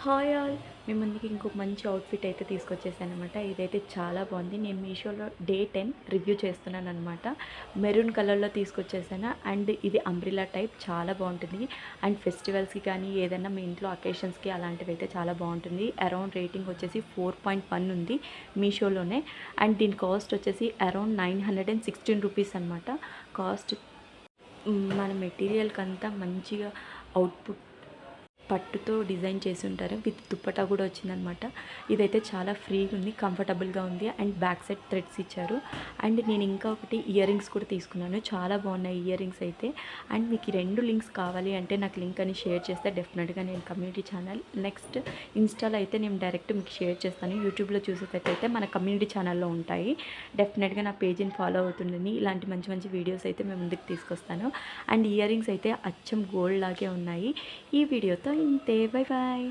Hi all, మీ ముందుకి ఇంకొక మంచి అవుట్ఫిట్ అయితే తీసుకొచ్చేసాను అనమాట. ఇదైతే చాలా బాగుంది. నేను మీషోలో డే 10 రివ్యూ చేస్తున్నాను అనమాట. మెరూన్ కలర్లో తీసుకొచ్చేసాను. అండ్ ఇది అంబ్రిల్లా టైప్ చాలా బాగుంటుంది. అండ్ ఫెస్టివల్స్కి కానీ ఏదైనా మీ ఇంట్లో అకేషన్స్కి అలాంటివి అయితే చాలా బాగుంటుంది. అరౌండ్ రేటింగ్ వచ్చేసి 4.1 ఉంది మీషోలోనే. అండ్ దీని కాస్ట్ వచ్చేసి అరౌండ్ 916 రూపీస్ అనమాట కాస్ట్. మన మెటీరియల్కి అంతా మంచిగా అవుట్పుట్ పట్టుతో డిజైన్ చేసి ఉంటారు. విత్ దుప్పటా కూడా వచ్చిందనమాట. ఇదైతే చాలా ఫ్రీగా ఉంది, కంఫర్టబుల్గా ఉంది. అండ్ బ్యాక్ సైడ్ థ్రెడ్స్ ఇచ్చారు. అండ్ నేను ఇంకా ఒకటి ఇయర్ రింగ్స్ కూడా తీసుకున్నాను. చాలా బాగున్నాయి ఇయర్ రింగ్స్ అయితే. అండ్ మీకు ఈ 2 లింక్స్ కావాలి అంటే నాకు లింక్ అని షేర్ చేస్తే డెఫినెట్గా నేను కమ్యూనిటీ ఛానల్ నెక్స్ట్ ఇన్స్టాలో అయితే నేను డైరెక్ట్ మీకు షేర్ చేస్తాను. యూట్యూబ్లో చూసేటట్టయితే మన కమ్యూనిటీ ఛానల్లో ఉంటాయి. డెఫినెట్గా నా పేజీని ఫాలో అవుతుండని ఇలాంటి మంచి మంచి వీడియోస్ అయితే మేము ముందుకు తీసుకొస్తాను. అండ్ ఇయర్ రింగ్స్ అయితే అచ్చం గోల్డ్ లాగే ఉన్నాయి. ఈ వీడియోతో ఇంతే. Bye bye.